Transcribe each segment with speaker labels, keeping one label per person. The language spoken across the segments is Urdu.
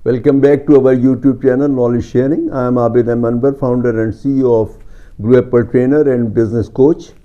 Speaker 1: Welcome back to our YouTube channel Knowledge Sharing. I am Abid Anwar, founder and CEO of Blue Apple Trainer and Business Coach.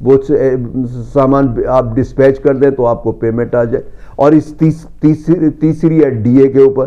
Speaker 1: وہ سامان آپ ڈسپیچ کر دیں تو آپ کو پیمنٹ آ جائے. اور اس تیسری ہے ڈی اے کے اوپر,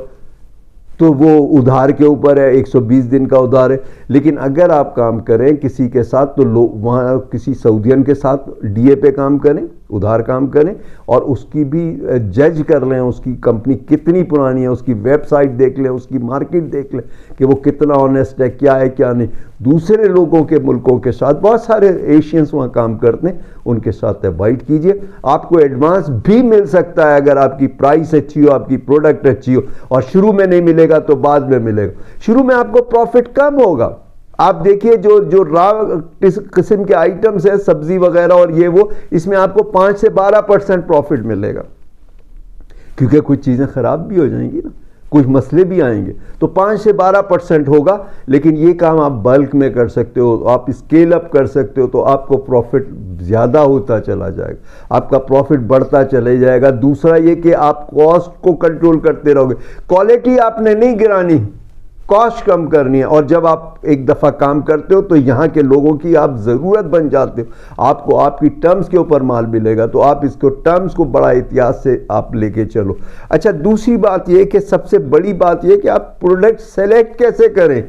Speaker 1: تو وہ ادھار کے اوپر ہے, 120 دن کا ادھار ہے. لیکن اگر آپ کام کریں کسی کے ساتھ تو وہاں کسی سعودین کے ساتھ ڈی اے پہ کام کریں, ادھار کام کریں, اور اس کی بھی جج کر لیں اس کی کمپنی کتنی پرانی ہے, اس کی ویب سائٹ دیکھ لیں, اس کی مارکیٹ دیکھ لیں کہ وہ کتنا آنیسٹ ہے, کیا ہے کیا نہیں. دوسرے لوگوں کے ملکوں کے ساتھ بہت سارے ایشینز وہاں کام کرتے ہیں, ان کے ساتھ ایوائڈ کیجئے. آپ کو ایڈوانس بھی مل سکتا ہے اگر آپ کی پرائس اچھی ہو, آپ کی پروڈکٹ اچھی ہو, اور شروع میں نہیں ملے گا تو بعد میں ملے گا. شروع میں آپ کو پروفٹ کم ہوگا. آپ دیکھیے جو را قسم کے آئٹمز ہیں, سبزی وغیرہ اور یہ وہ, اس میں آپ کو 5 سے 12% پروفٹ ملے گا, کیونکہ کچھ چیزیں خراب بھی ہو جائیں گی نا, کچھ مسئلے بھی آئیں گے, تو 5 سے 12% ہوگا. لیکن یہ کام آپ بلک میں کر سکتے ہو, آپ اسکیل اپ کر سکتے ہو, تو آپ کو پروفٹ زیادہ ہوتا چلا جائے گا, آپ کا پروفٹ بڑھتا چلے جائے گا. دوسرا یہ کہ آپ کاسٹ کو کنٹرول کرتے رہو گے. کوالٹی آپ نے نہیں گرانی, کاسٹ کم کرنی ہے. اور جب آپ ایک دفعہ کام کرتے ہو تو یہاں کے لوگوں کی آپ ضرورت بن جاتے ہو, آپ کو آپ کی ٹرمز کے اوپر مال ملے گا, تو آپ اس کو ٹرمز کو بڑا احتیاط سے آپ لے کے چلو. اچھا, دوسری بات یہ کہ سب سے بڑی بات یہ کہ آپ پروڈکٹ سیلیکٹ کیسے کریں.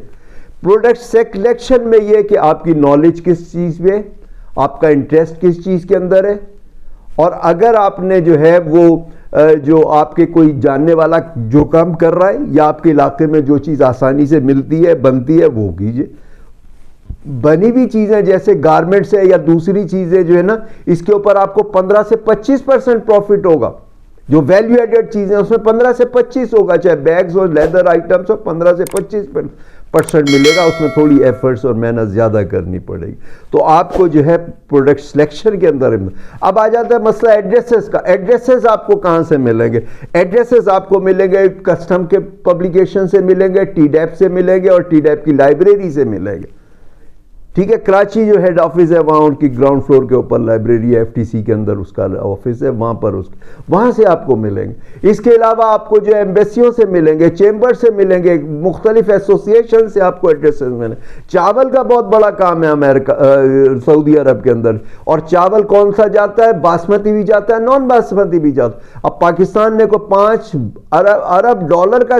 Speaker 1: پروڈکٹ سلیکشن میں یہ کہ آپ کی نالج کس چیز میں, آپ کا انٹرسٹ کس چیز کے اندر ہے, اور اگر آپ نے جو ہے وہ جو آپ کے کوئی جاننے والا جو کام کر رہا ہے, یا آپ کے علاقے میں جو چیز آسانی سے ملتی ہے بنتی ہے وہ کیجئے. بنی ہوئی چیزیں جیسے گارمنٹس ہے یا دوسری چیزیں جو ہے نا, اس کے اوپر آپ کو 15 سے 25% پروفٹ ہوگا. جو ویلیو ایڈڈ چیزیں اس میں 15 سے 25 ہوگا, چاہے بیگز ہو, لیدر آئٹمس ہو, 15 سے 25% ملے گا. اس میں تھوڑی ایفرٹس اور محنت زیادہ کرنی پڑے گی. تو آپ کو جو ہے پروڈکٹ سلیکشن کے اندر. اب آ جاتا ہے مسئلہ ایڈریسز کا. ایڈریسز آپ کو کہاں سے ملیں گے؟ ایڈریسز آپ کو ملیں گے کسٹم کے پبلیکیشن سے ملیں گے, ٹی ڈیپ سے ملیں گے, اور ٹی ڈیپ کی لائبریری سے ملیں گے. ٹھیک ہے, کراچی جو ہیڈ آفس ہے وہاں ان کی گراؤنڈ فلور کے اوپر لائبریری ہے, ایف ٹی سی کے اندر اس کا آفس ہے, وہاں پر وہاں سے آپ کو ملیں گے. اس کے علاوہ آپ کو جو ایمبیسیوں سے ملیں گے, چیمبر سے ملیں گے, مختلف ایسوسیشن سے آپ کو ایڈریسز ملیں. چاول کا بہت بڑا کام ہے امریکہ سعودی عرب کے اندر, اور چاول کون سا جاتا ہے؟ باسمتی بھی جاتا ہے, نان باسمتی بھی جاتا ہے. اب پاکستان نے کو $5 ارب کا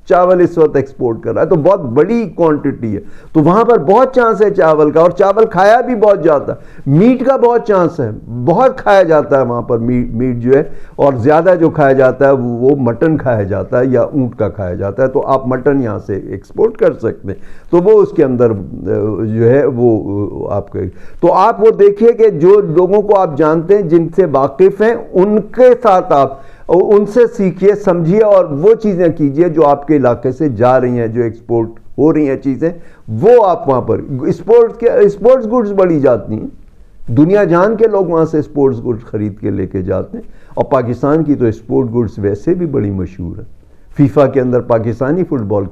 Speaker 1: چاول اس وقت ایکسپورٹ کر رہا ہے, تو بہت بڑی کوانٹٹی ہے. تو وہاں پر بہت چانس ہے چاول کا, اور چاول کھایا بھی بہت جاتا ہے. میٹ کا بہت چانس ہے, بہت کھایا جاتا ہے وہاں پر میٹ جو ہے, اور زیادہ جو کھایا جاتا ہے وہ مٹن کھایا جاتا ہے یا اونٹ کا کھایا جاتا ہے. تو آپ مٹن یہاں سے ایکسپورٹ کر سکتے ہیں, تو وہ اس کے اندر جو ہے وہ آپ کے. تو آپ وہ دیکھیے کہ جو لوگوں کو آپ جانتے ہیں, جن سے واقف ہیں, ان کے ساتھ آپ ان سے سیکھیے, سمجھیے, اور وہ چیزیں کیجئے جو آپ کے علاقے سے جا رہی ہیں, جو ایکسپورٹ ہو رہی ہیں چیزیں, وہ آپ وہاں پر. اسپورٹس گڈز بڑی جاتی ہیں, دنیا جان کے لوگ وہاں سے اسپورٹس گڈز خرید کے لے کے جاتے ہیں. اور پاکستان کی تو اسپورٹ گڈز ویسے بھی بڑی مشہور ہے, فیفا کے اندر پاکستانی فٹ بال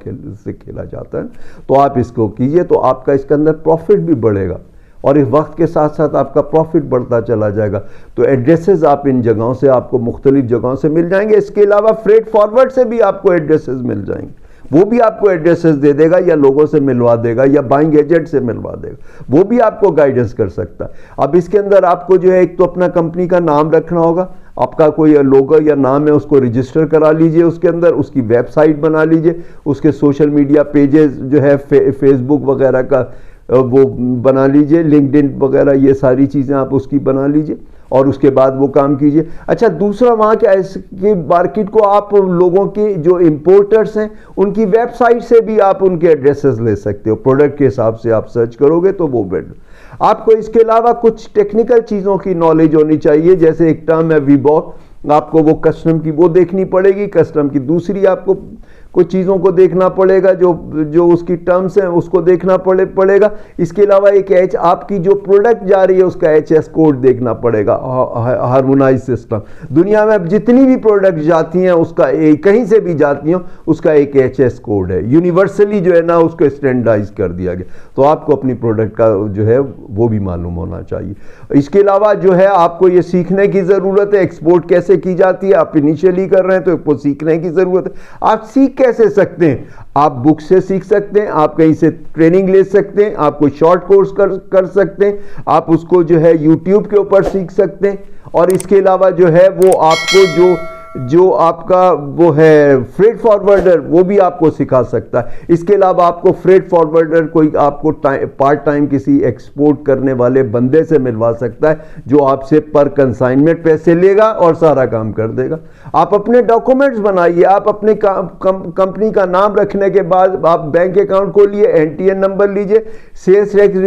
Speaker 1: سے کھیلا جاتا ہے. تو آپ اس کو کیجئے, تو آپ کا اس کے اندر پروفٹ بھی بڑھے گا, اور اس وقت کے ساتھ ساتھ آپ کا پروفٹ بڑھتا چلا جائے گا. تو ایڈریسز آپ ان جگہوں سے آپ کو مختلف جگہوں سے مل جائیں گے. اس کے علاوہ فریٹ فارورڈ سے بھی آپ کو ایڈریسز مل جائیں گے, وہ بھی آپ کو ایڈریسز دے دے گا, یا لوگوں سے ملوا دے گا, یا بائنگ ایجنٹ سے ملوا دے گا, وہ بھی آپ کو گائیڈنس کر سکتا ہے. اب اس کے اندر آپ کو جو ہے ایک تو اپنا کمپنی کا نام رکھنا ہوگا, آپ کا کوئی لوگو یا نام ہے اس کو رجسٹر کرا لیجئے, اس کے اندر اس کی ویب سائٹ بنا لیجئے, اس کے سوشل میڈیا پیجز جو ہے فیس بک وغیرہ کا وہ بنا لیجئے, لنکڈ ان وغیرہ, یہ ساری چیزیں آپ اس کی بنا لیجئے, اور اس کے بعد وہ کام کیجئے. اچھا, دوسرا وہاں کے مارکیٹ کو آپ لوگوں کی جو امپورٹرز ہیں ان کی ویب سائٹ سے بھی آپ ان کے ایڈریسز لے سکتے ہو. پروڈکٹ کے حساب سے آپ سرچ کرو گے تو وہ بیٹر. آپ کو اس کے علاوہ کچھ ٹیکنیکل چیزوں کی نالج ہونی چاہیے, جیسے ایک ٹرم ہے ویباک, آپ کو وہ کسٹم کی وہ دیکھنی پڑے گی. کسٹم کی دوسری آپ کو کچھ چیزوں کو دیکھنا پڑے گا, جو اس کی ٹرمز ہیں اس کو دیکھنا پڑے گا. اس کے علاوہ ایک آپ کی جو پروڈکٹ جا رہی ہے اس کا HS کوڈ دیکھنا پڑے گا, ہارمونائز سسٹم. دنیا میں اب جتنی بھی پروڈکٹ جاتی ہیں اس کا کہیں سے بھی جاتی ہیں اس کا ایک HS کوڈ ہے, یونیورسلی جو ہے نا اس کو اسٹینڈرڈائز کر دیا گیا. تو آپ کو اپنی پروڈکٹ کا جو ہے وہ بھی معلوم ہونا چاہیے. اس کے علاوہ جو ہے آپ کو یہ سیکھنے کی ضرورت ہے ایکسپورٹ کیسے کی جاتی ہے. آپ انیشیلی کر رہے ہیں تو سیکھنے کی ضرورت ہے. آپ سیکھ کیسے سکتے ہیں؟ آپ بک سے سیکھ سکتے ہیں، آپ کہیں سے ٹریننگ لے سکتے ہیں، آپ کوئی شارٹ کورس کر سکتے ہیں، آپ اس کو جو ہے یوٹیوب کے اوپر سیکھ سکتے ہیں، اور اس کے علاوہ جو ہے وہ آپ کو جو آپ کا وہ ہے فریٹ فارورڈر، وہ بھی آپ کو سکھا سکتا ہے۔ اس کے علاوہ آپ کو فریٹ فارورڈر کوئی آپ کو پارٹ ٹائم کسی ایکسپورٹ کرنے والے بندے سے ملوا سکتا ہے جو آپ سے پر کنسائنمنٹ پیسے لے گا اور سارا کام کر دے گا۔ آپ اپنے ڈاکومنٹس بنائیے، آپ اپنے کمپنی کا نام رکھنے کے بعد آپ بینک اکاؤنٹ کھولیے، NTN نمبر لیجئے، سیلز ٹیکس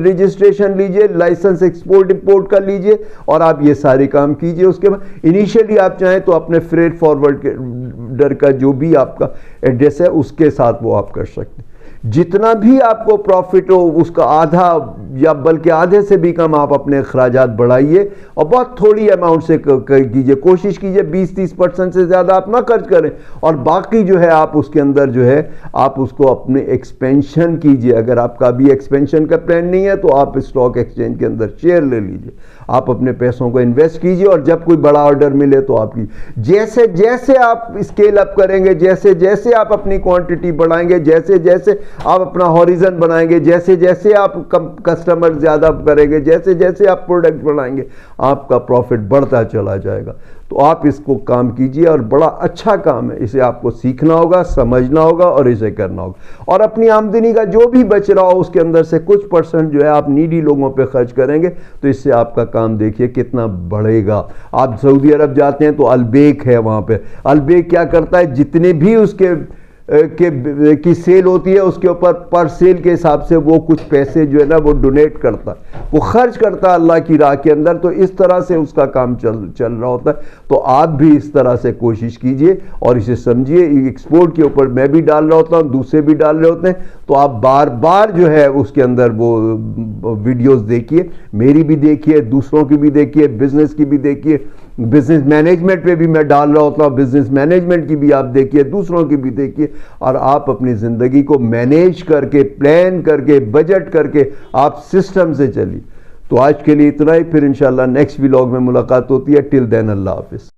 Speaker 1: رجسٹریشن لیجئے، لائسنس ایکسپورٹ امپورٹ کا لیجئے، اور آپ یہ سارے کام کیجئے۔ اس کے بعد انیشیلی آپ چاہیں تو اپنے فریٹ فارورڈر کا جو بھی آپ کا ایڈریس ہے اس کے ساتھ وہ آپ کر سکتے ہیں۔ جتنا بھی آپ کو پروفٹ ہو اس کا آدھا یا بلکہ آدھے سے بھی کم آپ اپنے اخراجات بڑھائیے، اور بہت تھوڑی اماؤنٹ سے کیجئے، کوشش کیجئے 20-30% سے زیادہ آپ نہ خرچ کریں، اور باقی جو ہے آپ اس کے اندر جو ہے آپ اس کو اپنے ایکسپینشن کیجئے۔ اگر آپ کا بھی ایکسپینشن کا پلان نہیں ہے تو آپ اسٹاک ایکسچینج کے اندر شیئر لے لیجئے، آپ اپنے پیسوں کو انویسٹ کیجئے، اور جب کوئی بڑا آرڈر ملے تو آپ کی جیسے جیسے آپ اسکیل اپ کریں گے، جیسے جیسے آپ اپنی کوانٹٹی بڑھائیں گے، جیسے جیسے آپ اپنا ہاریزن بنائیں گے، جیسے جیسے آپ کسٹمر زیادہ کریں گے، جیسے جیسے آپ پروڈکٹ بنائیں گے، آپ کا پروفٹ بڑھتا چلا جائے گا۔ تو آپ اس کو کام کیجئے، اور بڑا اچھا کام ہے، اسے آپ کو سیکھنا ہوگا، سمجھنا ہوگا اور اسے کرنا ہوگا، اور اپنی آمدنی کا جو بھی بچ رہا ہو اس کے اندر سے کچھ پرسنٹ جو ہے آپ نیڈی لوگوں پہ خرچ کریں گے، تو اس سے آپ کا کام دیکھیے کتنا بڑھے گا۔ آپ سعودی عرب جاتے ہیں تو البیک ہے، وہاں پہ البیک کیا کرتا ہے، جتنے بھی اس کی سیل ہوتی ہے اس کے اوپر پر سیل کے حساب سے وہ کچھ پیسے جو ہے نا وہ ڈونیٹ کرتا ہے، وہ خرچ کرتا ہے اللہ کی راہ کے اندر، تو اس طرح سے اس کا کام چل رہا ہوتا ہے۔ تو آپ بھی اس طرح سے کوشش کیجئے اور اسے سمجھیے۔ ایکسپورٹ کے اوپر میں بھی ڈال رہا ہوتا ہوں، دوسرے بھی ڈال رہے ہوتے ہیں، تو آپ بار بار جو ہے اس کے اندر وہ ویڈیوز دیکھیے، میری بھی دیکھیے، دوسروں کی بھی دیکھیے، بزنس کی بھی دیکھیے، بزنس مینجمنٹ پہ بھی میں ڈال رہا ہوتا ہوں، بزنس مینجمنٹ کی بھی آپ دیکھیے، دوسروں کی بھی دیکھیے، اور آپ اپنی زندگی کو مینیج کر کے، پلان کر کے، بجٹ کر کے آپ سسٹم سے چلیے۔ تو آج کے لیے اتنا ہی، پھر انشاءاللہ نیکسٹ ولاگ میں ملاقات ہوتی ہے۔ ٹل دین اللہ حافظ۔